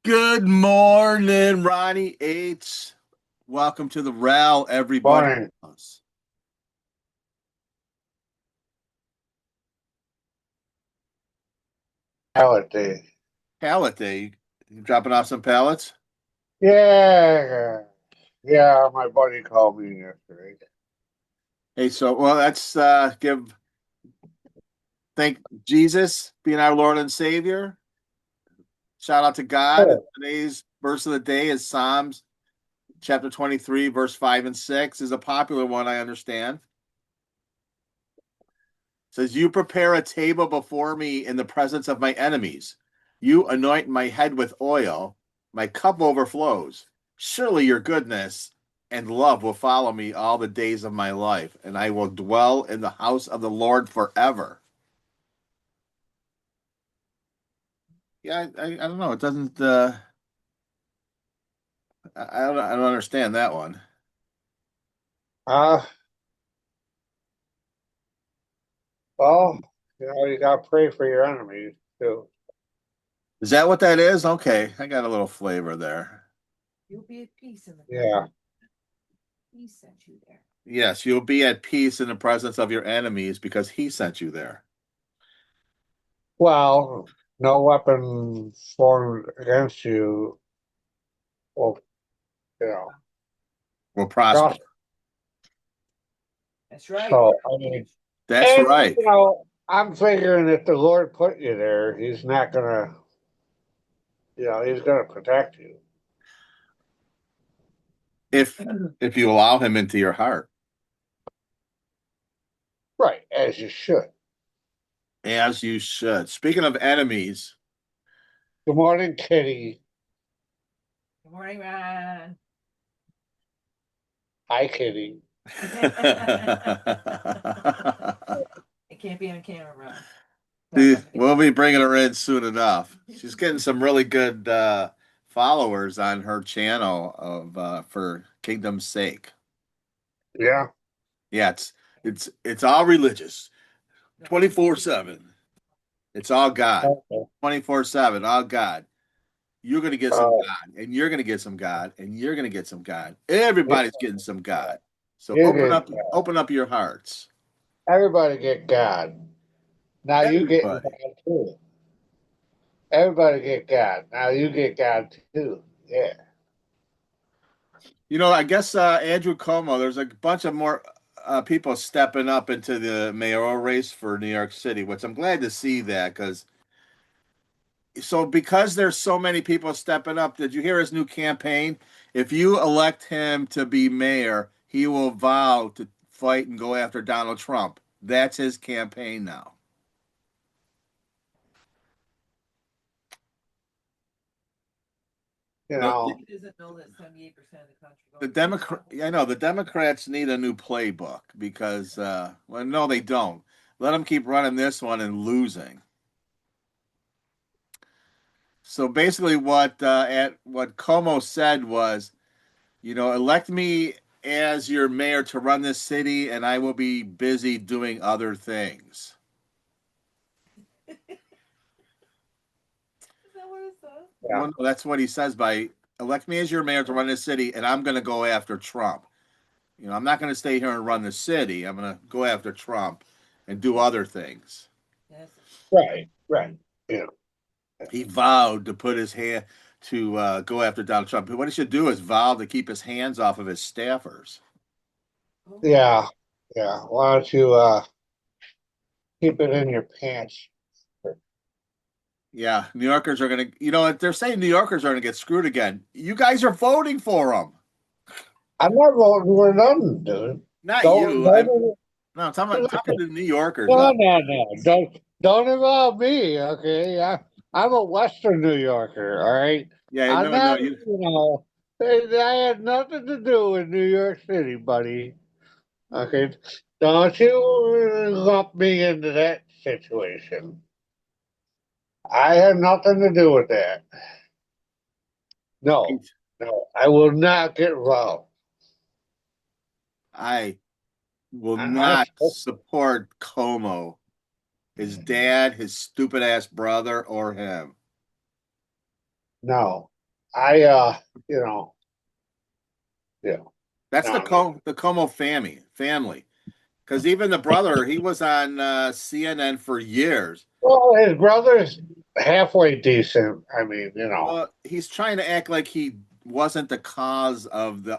Good morning, Ronnie H. Welcome to the RELL, everybody. Morning, pallet day. Pallet day. You dropping off some pallets? Yeah, yeah. My buddy called me yesterday. Hey, let's give thank Jesus being our Lord and Savior. Shout out to God. Oh, Today's verse of the day is Psalms chapter 23, verse 5 and 6 is a popular one, I understand. It says, "You prepare a table before me in the presence of my enemies. You anoint my head with oil. My cup overflows. Surely your goodness and love will follow me all the days of my life, and I will dwell in the house of the Lord forever." Yeah, I don't know. It doesn't. I don't understand that one. uh, well, you gotta pray for your enemies too. Is that what that is? Okay, I got a little flavor there. You'll be at peace in the Yeah. presence. He sent you there. Yes, you'll be at peace in the presence of your enemies because He sent you there. Well, no weapon formed against you will, you know, Will prosper. prosper. That's right. So, I mean, That's and right. I'm figuring if the Lord put you there, He's not gonna, He's gonna protect you. If if you allow Him into your heart, Right, as you should. as you should. Speaking of enemies, Good morning, Kitty. Good morning, Ron. Hi, Kitty. It can't be on camera, Ron. we'll be bringing her in soon enough. She's getting some really good followers on her channel of for Kingdom's sake. Yeah. Yeah, it's all religious, 24/7. It's all God, Okay. 24/7, all God. You're gonna get some Oh, God, and you're gonna get some God, and you're gonna get some God. yeah, Everybody's getting some God. So you open get up, open up your hearts. everybody get God. Now you get God Everybody. too. Everybody get God. Now you get God too. Yeah. I guess Andrew Cuomo. There's a bunch of more people stepping up into the mayoral race for New York City, which I'm glad to see that because there's so many people stepping up. Did you hear his new campaign? If you elect him to be mayor, he will vow to fight and go after Donald Trump. That's his campaign now. You The, know. the, He doesn't know that 78% of the country the voted for Democrat, Trump. I know the Democrats need a new playbook because, well, no, they don't. Let them keep running this one and losing. So basically, what Como said was, elect me as your mayor to run this city, and I will be busy doing other things. Is that what it says? Yeah. Well, no, that's what he says by elect me as your mayor to run this city, and I'm going to go after Trump. I'm not going to stay here and run the city. I'm going to go after Trump and do other things. Yes. Right. Right. Yeah. He vowed to put his hand to go after Donald Trump. What he should do is vow to keep his hands off of his staffers. Oh, Yeah. Yeah. Why don't you keep it in your pants? Yeah, New Yorkers are going to, they're saying New Yorkers are going to get screwed again. You guys are voting for them. I'm not voting for none, dude. Not Don't you. don't No, I'm talking to New Yorkers. no, no, no. Don't involve me, okay? I'm a Western New Yorker, all right? Yeah, I'm no, no. not, I had nothing to do with New York City, buddy. Okay? Don't you lump me into that situation. I had nothing to do with that. No, no, I will not get involved. I will I, not support Como, his dad, his stupid ass brother, or him. no. I you know, yeah, That's no, no. The Como family. Because even the brother, he was on CNN for years. Well, his brother's halfway decent. I mean, Well, he's trying to act like he wasn't the cause of the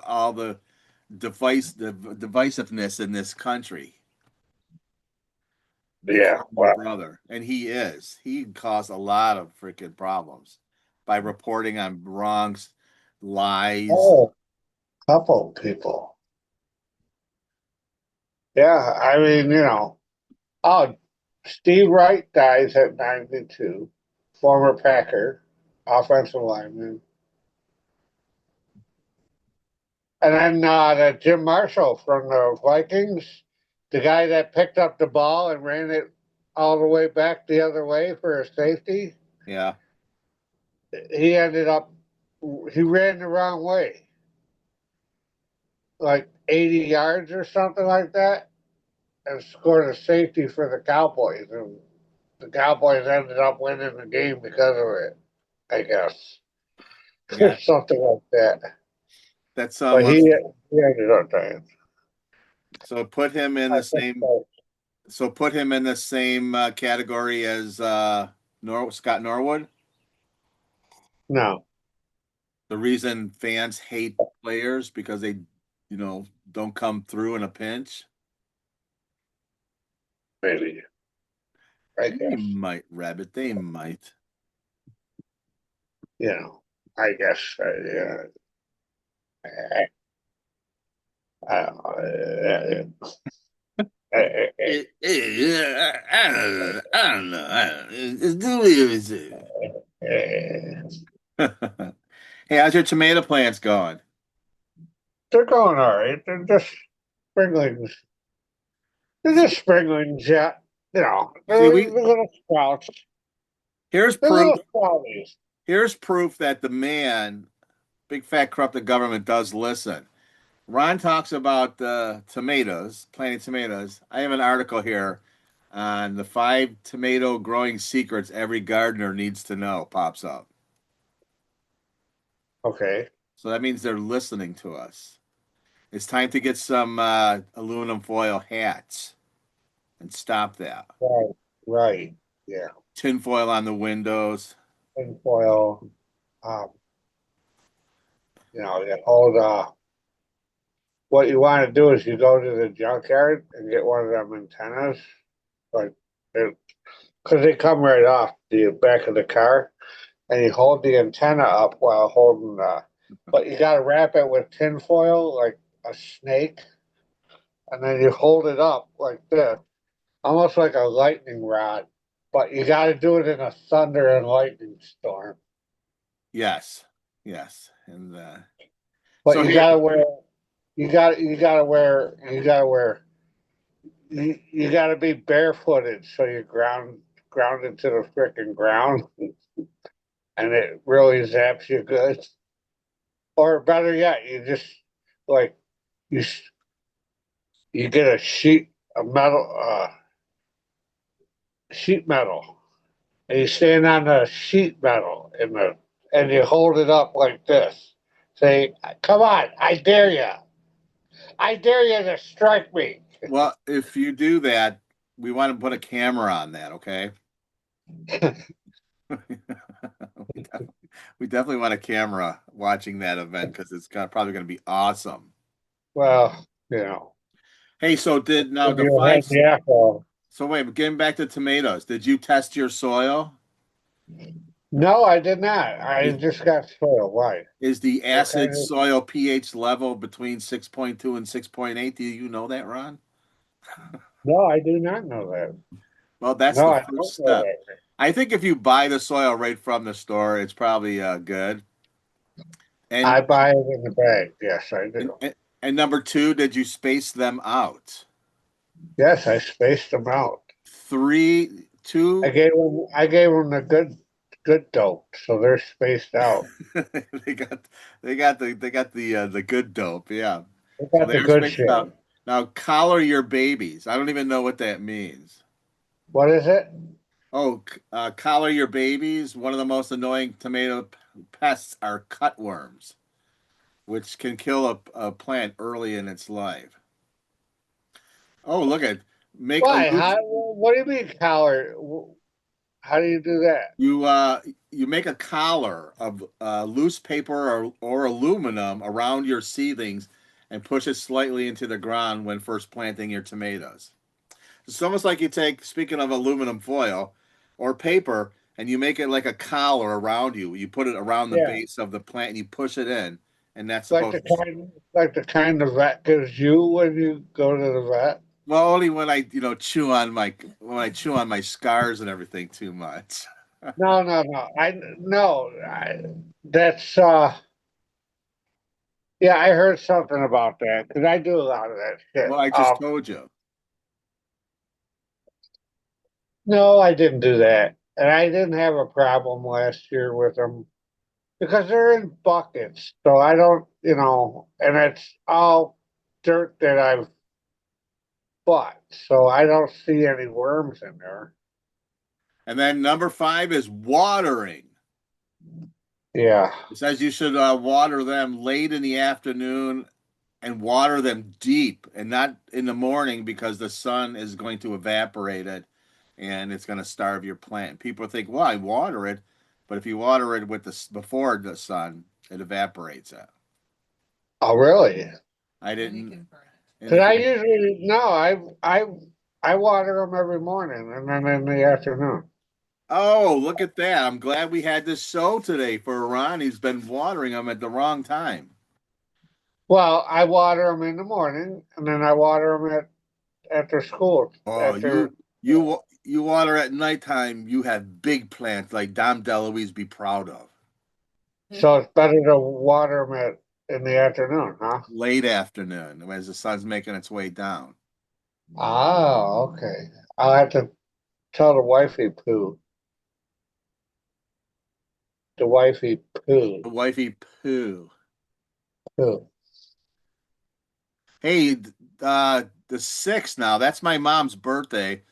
divisiveness in this country. The yeah. Cuomo Well, brother, and he is. He caused a lot of freaking problems by reporting on wrongs, lies. oh, couple people. Yeah, I mean, oh, Steve Wright dies at 92, former Packer offensive lineman. And then the Jim Marshall from the Vikings, the guy that picked up the ball and ran it all the way back the other way for a safety, Yeah, he ended up, he ran the wrong way, like 80 yards or something like that, and scored a safety for the Cowboys. And the Cowboys ended up winning the game because of it, I guess. yeah. Something like that. That's But he ended up dying. so put him in I the think same. so. So put him in the same category as Scott Norwood. No, The reason fans hate players because they, don't come through in a pinch. maybe. I They guess. might, Rabbit. They might. I guess. Yeah. I don't know. I don't know. It's Hey, how's your tomato plants going? They're going all right. They're just springlings. They're just springlings, yeah. See, They're little sprouts. here's They're proof. little sprouties. Here's proof that the man, big fat corrupted government, does listen. Ron talks about tomatoes, planting tomatoes. I have an article here on the 5 tomato growing secrets every gardener needs to know. Pops up. Okay. So that means they're listening to us. It's time to get some aluminum foil hats and stop that. Right. Right. Yeah. Tin foil on the windows. And foil. Um, you hold what you want to do is you go to the junkyard and get one of them antennas, like because they come right off the back of the car, and you hold the antenna up while holding but you got to wrap it with tin foil like a snake, and then you hold it up like this, almost like a lightning rod, but you got to do it in a thunder and lightning storm. Yes, yes, and But so here, you got to wear you got to be barefooted so you ground into the freaking ground, and it really zaps you good. Or better yet, you just like you you get a sheet metal, and you stand on the sheet metal and you hold it up like this. Say, "Come on, I dare you to strike me." well, if you do that, we want to put a camera on that, okay? We definitely want a camera watching that event because probably going to be awesome. Well, Hey, so did now if the you five? had the apple. So wait, getting back to tomatoes, did you test your soil? No, I did not. I Is just got soil. Why? is the What acid kind of? soil pH level between 6.2 and 6.8? Do you know that, Ron? No, I do not know that. Well, that's No, the I first don't know step. that. I think if you buy the soil right from the store, it's probably good. And I buy it in the bag. Yes, I and do. and number two, did you space them out? Yes, I spaced them out. Three, two. I gave them the good dope, so they're spaced out. they got the good dope, yeah. They So got the they're good spaced shit. out. Now collar your babies. I don't even know what that means. What is it? Oh, collar your babies. One of the most annoying pests are cutworms, which can kill a plant early in its life. Oh, look at make a Why? loose. How? What do you mean, collar? How do you do that? You make a collar of loose paper or aluminum around your seedlings and push it slightly into the ground when first planting your tomatoes. It's almost like you take, speaking of aluminum foil or paper, and you make it like a collar around you. You put it around the Yeah, base of the plant and you push it in, and that's like supposed the to. kind the vet gives you when you go to the vet. Well, only when I chew on my scars and everything too much. No, no, no. That's yeah, I heard something about that because I do a lot of that shit. Well, I just told you. No, I didn't do that, and I didn't have a problem last year with them because they're in buckets, so I don't, and it's all dirt that I've bought, so I don't see any worms in there. And then number five is watering. Yeah. It says you should water them late in the afternoon and water them deep and not in the morning because the sun is going to evaporate it and it's going to starve your plant. People think, well, I water it, but if you water it with before the sun, it evaporates it. Oh, really? I And it didn't can burn Because I indicate. usually no, I water them every morning and then in the afternoon. Oh, look at that. I'm glad we had this show today for Ron. He's been watering them at the wrong time. Well, I water them in the morning and then I water them after school. Oh, After you water at nighttime, you have big plants like Dom DeLuise be proud of. it. So it's better to water them in the afternoon, huh? Late afternoon as the sun's making its way down. Oh, okay. I'll have to tell the wifey The wifey poo. poo. Hey, the 6th now. That's my mom's birthday.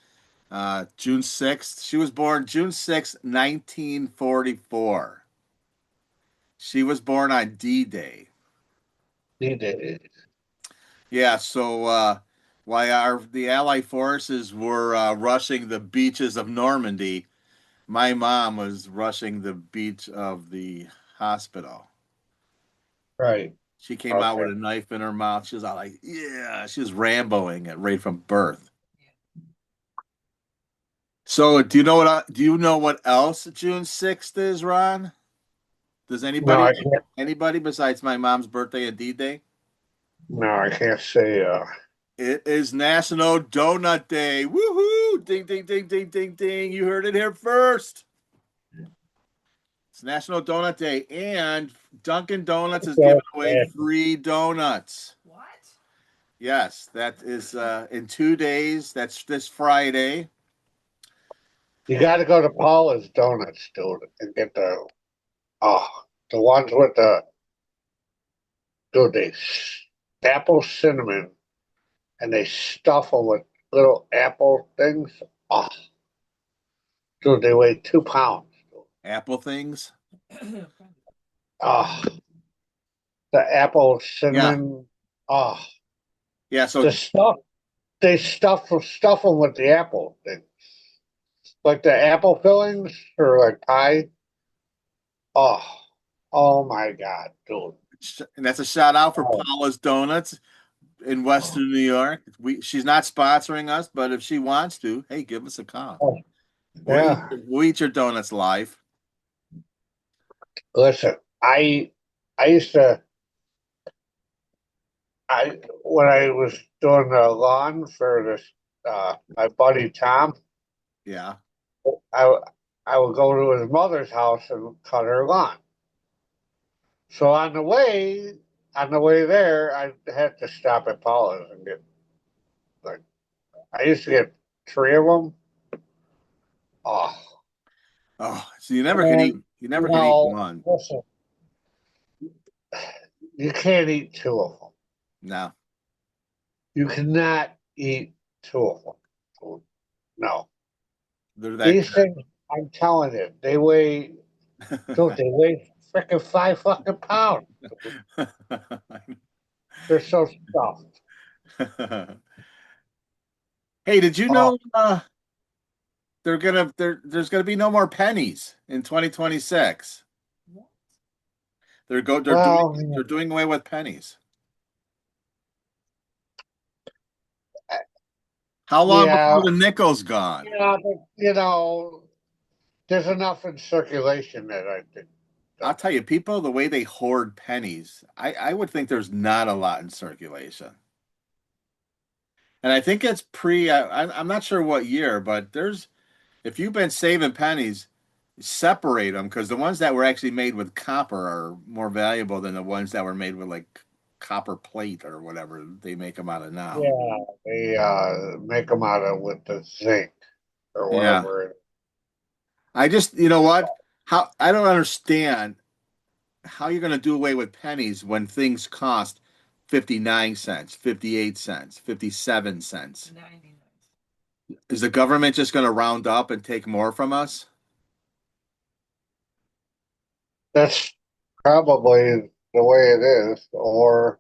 June 6th. She was born June 6th, 1944. She was born on D-Day. He did. Yeah, so while the Allied forces were rushing the beaches of Normandy, my mom was rushing the beach of the hospital. Right. She came out Okay. with a knife in her mouth. She was all like, yeah, she was Ramboing it right from birth. So, do you know what else June 6th is, Ron? Does No, anybody I can't. anybody besides my mom's birthday and D-Day? No, I can't say. It is National Donut Day. Woohoo! Ding ding ding ding ding ding. You heard it here first. It's National Donut Day and Dunkin' Donuts is giving away free donuts. What? Yes, that is in 2 days. That's this Friday. You got to go to Paula's Donuts, dude, and get the ones with dude, apple cinnamon, and they stuff them with little apple things. Oh, dude, they weigh 2 pounds. Apple things. Oh, the apple Yeah. cinnamon. Oh, Yeah, so the stuff they stuff them with the apple thing, like the apple fillings or like pie. Oh, oh my God, dude. and that's a shout out for Oh, Paula's Donuts in Western New York. She's not sponsoring us, but if she wants to, hey, give us a call. oh, yeah. We'll eat your donuts live. Listen, I used to I when I was doing the lawn for this my buddy Tom, Yeah. I I would go to his mother's house and cut her lawn. So on the way there, I had to stop at Paula's and get like I used to get three of them. Oh, Oh, so you never can eat. and You never can eat one. listen, you can't eat two of them. No. You cannot eat two of them. No. They're that These things, I'm telling you, they weigh, dude, good. they weigh freaking 5 fucking pounds. They're so stuffed. Hey, did you Oh, know there's gonna be no more pennies in 2026? What? well, They're doing away with pennies. How long yeah, before the nickel's gone? yeah, but there's enough in circulation that I think. I'll tell you, people, the way they hoard pennies, I would think there's not a lot in circulation. And I think it's I'm not sure what year, but if you've been saving pennies, separate them because the ones that were actually made with copper are more valuable than the ones that were made with like copper plate or whatever they make them out of now. Yeah, they make them out of with the zinc or Yeah. whatever. I just, you know what? How I don't understand how you're going to do away with pennies when things cost 59 cents, 58 cents, 57 cents. 99. Is the government just going to round up and take more from us? That's probably the way it is, or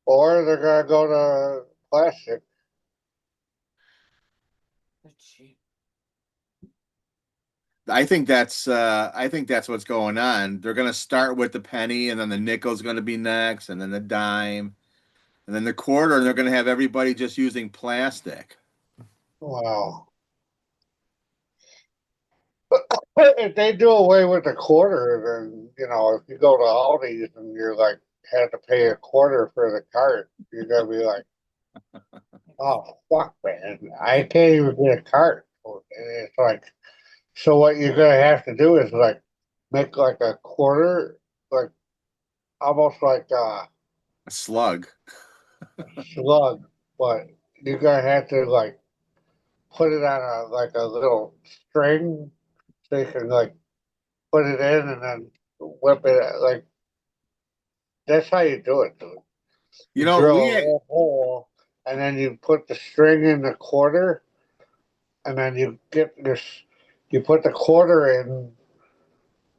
they're gonna go to plastic. They're cheap. I think that's what's going on. They're going to start with the penny and then the nickel's going to be next and then the dime and then the quarter and they're going to have everybody just using plastic. Wow. If they do away with the quarter, then if you go to Aldi's and you're like had to pay a quarter for the cart, you're gonna be like, oh fuck, man, I can't even get a cart. And it's like, so what you're gonna have to do is like make like a quarter, like almost like a A slug. slug, but you're gonna have to like put it on a like a little string so you can like put it in and then whip it like that's how you do it, dude. You You know, drill a little hole and then you put the string in the quarter and then you put the quarter in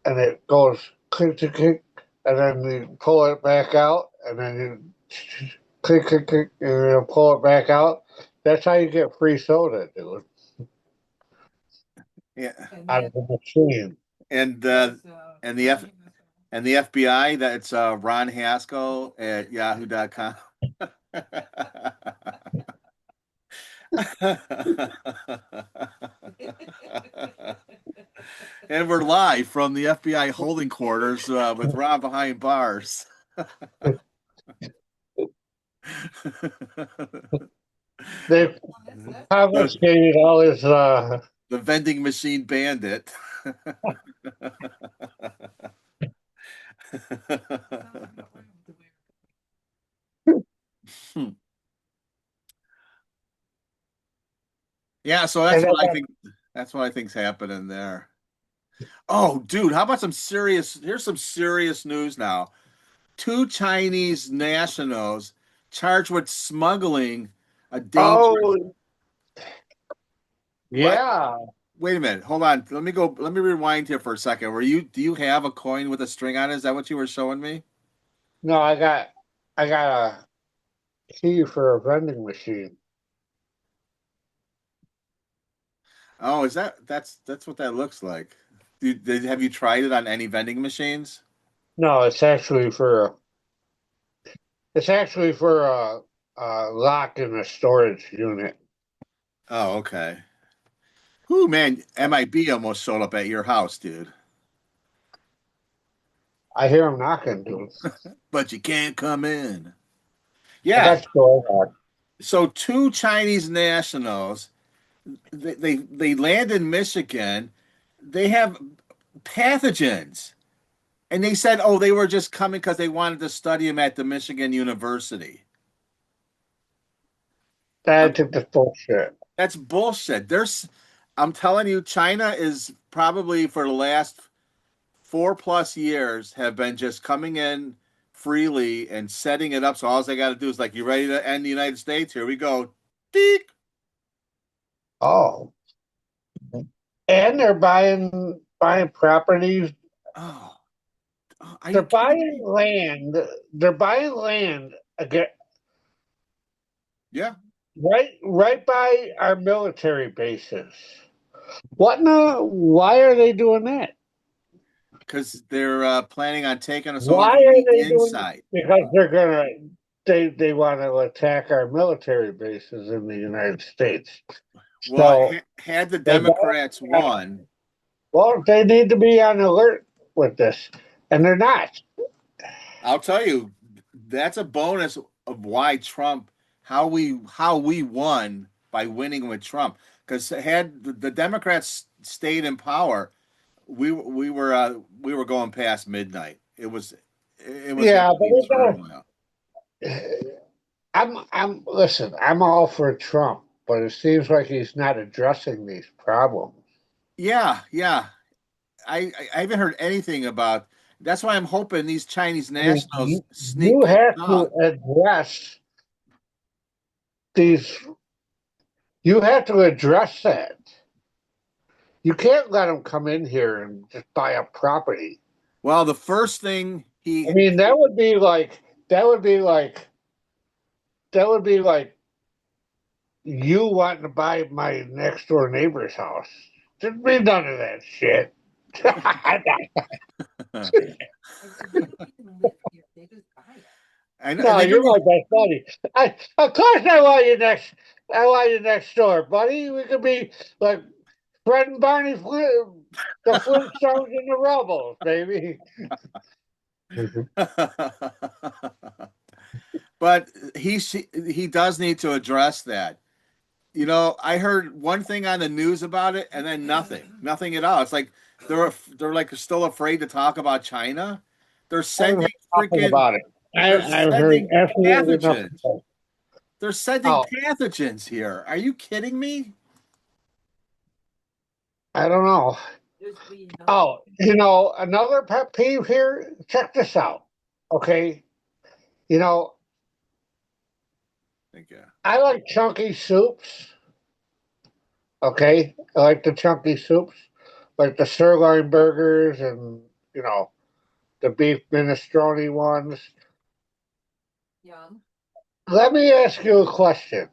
and it goes click click click and then you pull it back out and then you click click click and you pull it back out. That's how you get free soda, dude, yeah, And out of then the machine. and there's and the Ron F Haskell. and the FBI that's Ron Haskell at yahoo.com. And we're live from the FBI holding quarters with Ron behind bars. They That's the, confiscated all his the vending machine bandit. something about the way. Yeah, so and that's then what I think. That's what I think's happening there. Oh, dude, how about here's some serious news now. Two Chinese nationals charged with smuggling a dangerous. oh What? yeah. Wait a minute. Hold on. Let me rewind here for a second. Do you have a coin with a string on it? Is that what you were showing me? No, I got a key for a vending machine. Oh, that's what that looks like. Have you tried it on any vending machines? No, it's actually for a lock in a storage unit. Oh, okay. Whoo, man, MIB almost showed up at your house, dude. I hear them knocking, dude. But you can't come in. I Yeah. got store lock. So two Chinese nationals, they land in Michigan. They have pathogens. And they said, oh, they were just coming because they wanted to study them at the Michigan University. I took the bullshit. That's bullshit. I'm telling you, China is probably for the last 4+ years have been just coming in freely and setting it up. So all they got to do is like, you ready to end the United States? Here we go. Deek. Oh, And they're buying properties. Oh, are They're you kidding buying me? land. They're buying land again, Yeah, right by our military bases. What no? Why are they doing that? because they're planning on taking us over Why from are the they doing inside. Because they're gonna they want to attack our military bases in the United States. Well, So had the they Democrats got won, well, they need to be on alert with this, and they're not. I'll tell you, that's a bonus of why Trump, how we won by winning with Trump. Because had the Democrats stayed in power, we were going past midnight. It was going Yeah, to but be we turmoil. gotta. I'm listen. I'm all for Trump, but it seems like he's not addressing these problems. Yeah, yeah. I haven't heard anything about. That's why I'm hoping these Chinese I mean, nationals sneak you can have to talk. address these. You have to address that. You can't let them come in here and just buy a property. Well, the first thing I mean, that would be like that would be like you wanting to buy my next door neighbor's house. There'd be none of that shit. and No, they you're don't my even, best buddy. Of course, I want you next. I want you next door, buddy. We could be like Fred and Barney, the Flintstones and the Rebels, baby. but he does need to address that. You know, I heard one thing on the news about it, and then nothing at all. It's like they're like still afraid to talk about China. They're I haven't sending heard nothing freaking about it. they're I've heard sending absolutely nothing pathogens. about it. They're sending Oh, pathogens here. Are you kidding me? I don't know. Oh, another pet peeve here. Check this out. Okay, you know, Thank you. I like chunky soups. Okay, I like the chunky soups, like the sirloin burgers and the beef minestrone ones. Yum. Let me ask you a question.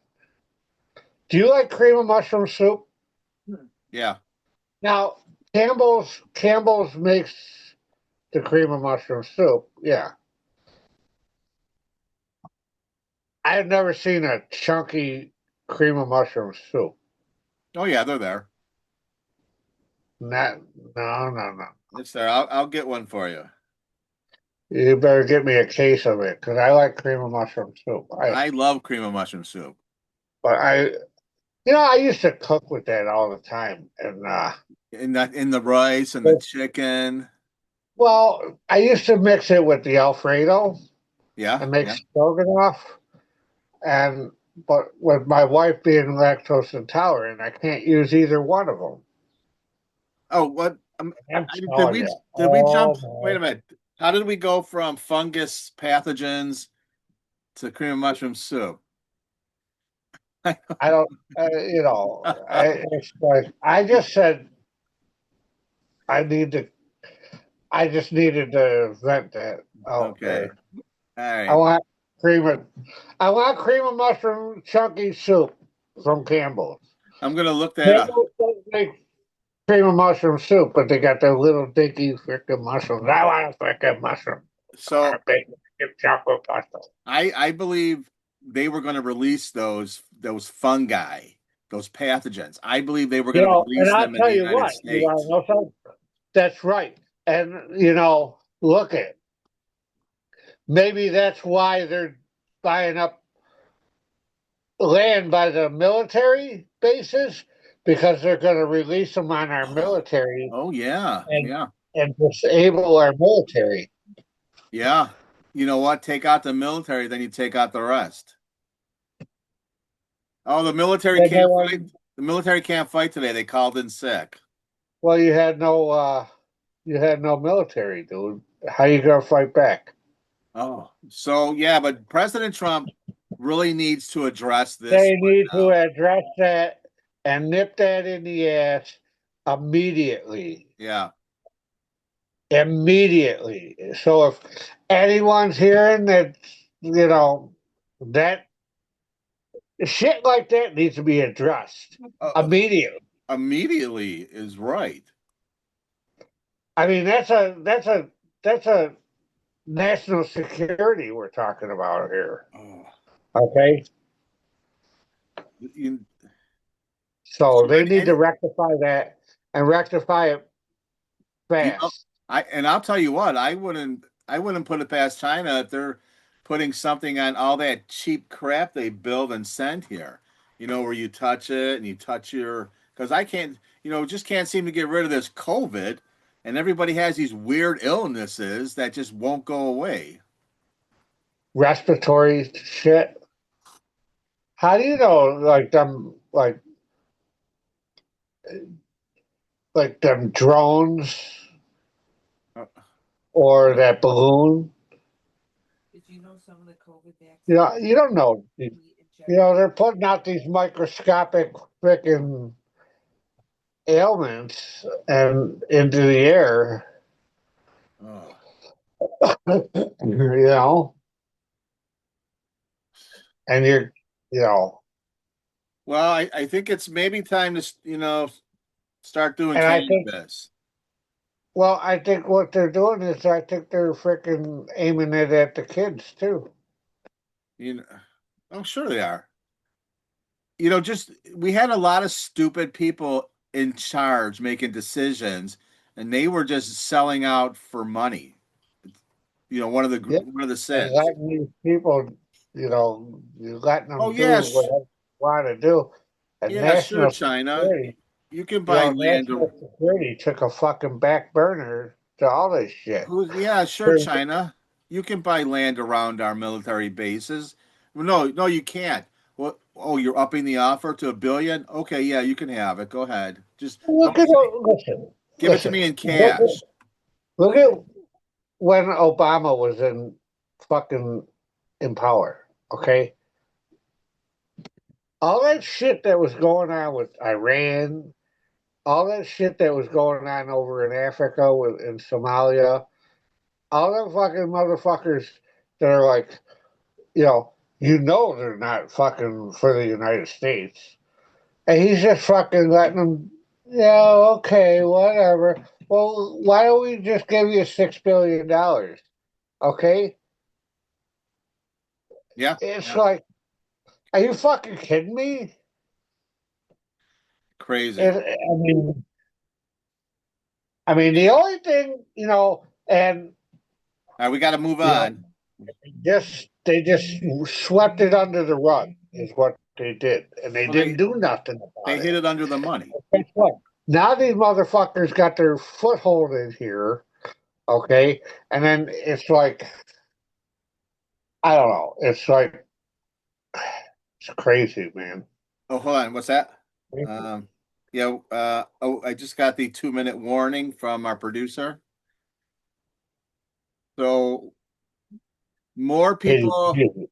Do you like cream of mushroom soup? Yeah. Now, Campbell's makes the cream of mushroom soup. Yeah. I have never seen a chunky cream of mushroom soup. Oh yeah, they're there. Not, no, no, no. It's there. I'll get one for you. You better get me a case of it because I like cream of mushroom soup. I love cream of mushroom soup. But I used to cook with that all the time, and In the rice and the chicken. well, I used to mix it with the Alfredo Yeah, and make yeah. stroganoff, and but with my wife being lactose intolerant, I can't use either one of them. Oh, what? I'm Did telling you, we jump? oh Wait my. a minute. How did we go from fungus pathogens to cream of mushroom soup? I don't, it's like I just said I need to. I just needed to vent that out Okay. there. All I right. want cream of, I want cream of mushroom chunky soup from Campbell's. I'm gonna look that up. Campbell's doesn't make cream of mushroom soup, but they got their little dinky freaking mushrooms. I want a freaking mushroom. I want So a big freaking chocolate mushroom. I believe they were going to release those fungi, those pathogens. I believe they were going to And release I'll them in tell the you United what, you want States. to know something? That's right. And look at maybe that's why they're buying up land by the military bases because they're going to release them on our Oh, military oh yeah, and yeah, disable our military. yeah. You know what? Take out the military, then you take out the rest. Oh, the military And then can't fight. The military can't fight today. They called in sick. well, you had no military, dude. How you going to fight back? Oh, so yeah, but President Trump really needs to address this They one need to now. address that and nip that in the ass immediately. Yeah. Immediately. So if anyone's hearing that, that shit like that needs to be addressed Uh, immediately. immediately is right. I mean, that's a national security we're talking about here. Oh, Okay, you, so they need and to rectify that and rectify it you know, fast. I'll tell you what, I wouldn't put it past China if they're putting something on all that cheap crap they build and send here. Where you touch it and you touch because I can't, just can't seem to get rid of this COVID, and everybody has these weird illnesses that just won't go away. Respiratory shit. How do you know, like them drones Uh, or that balloon? Did you know some of the COVID You don't know. injections? They're putting out these microscopic freaking ailments and into the air. oh. you know, and you know, Well, I think it's maybe time to, start doing and cannabis. I think what they're doing is, I think they're freaking aiming it at the kids too. You know, I'm sure they are. Just we had a lot of stupid people in charge making decisions, and they were just selling out for money. Yeah, One of the and sins. letting these people, you're letting Oh them do yes, whatever they want to do. And yeah, sure, national China. security, You can buy land. national security took a fucking back burner to all this shit. Who's Yeah, sure, China. You can buy land around our military bases. Well, no, no, you can't. Well, oh, you're upping the offer to 1 billion? Okay, yeah, you can have it. Go ahead. Just Look don't at say, listen, give it to me in look, cash. look at when Obama was fucking in power. Okay, all that shit that was going on with Iran, all that shit that was going on over in Africa in Somalia, all them fucking motherfuckers that are like, they're not fucking for the United States. And he's just fucking letting them, yeah, okay, whatever. Well, why don't we just give you $6 billion? Okay? Yeah, It's yeah, like, are you fucking kidding me? crazy. I mean, the only thing, and All right, we got to move you know, on. they just swept it under the rug is what they did, and they Well, didn't do nothing they about hid it. it under the money. Guess what? Now these motherfuckers got their foothold in here, okay, and then it's like, I don't know, it's like, it's crazy, man. Oh, hold on. What's that? Yeah. Oh, I just got the 2-minute warning from our producer. So more people, It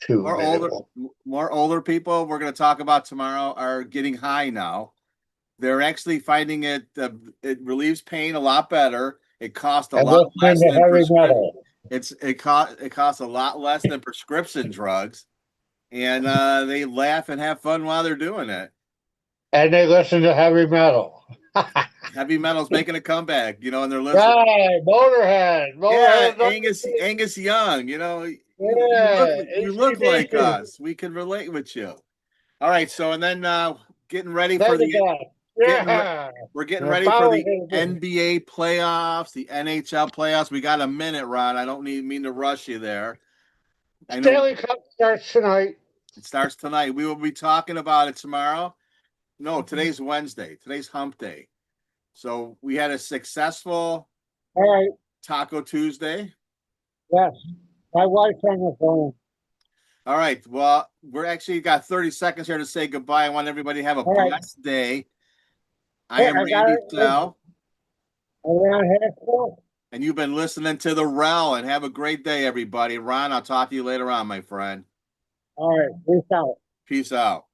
too more older, minimal. more older people we're going to talk about tomorrow are getting high now. They're actually finding it relieves pain a lot better. It costs a And lot listening less to than heavy prescription. metal, It costs a lot less than prescription drugs, and they laugh and have fun while they're doing it. and they listen to heavy metal. Heavy metal's making a comeback, and they're listening. Right, Yeah, Motorhead, Angus Young, yeah, you look like AC/DC, us. We can relate with you. All right, so and then getting ready for the Megadeth, getting re- yeah, we're getting the ready for power the to the NBA playoffs, the NHL playoffs. We got a minute, Ron. I don't mean to rush you there. I know Stanley Cup starts tonight. it starts tonight. We will be talking about it tomorrow. No, today's Wednesday. Today's Hump Day. So we had a successful All right, Taco Tuesday. yes, my wife's on the phone. All right. Well, we're actually got 30 seconds here to say goodbye. I want everybody to have a All right, blessed day. I hey, am I got Randy it Sell, around half full. and you've been listening to the RELL. And have a great day, everybody. Ron, I'll talk to you later on, my friend. All right, peace out. Peace out.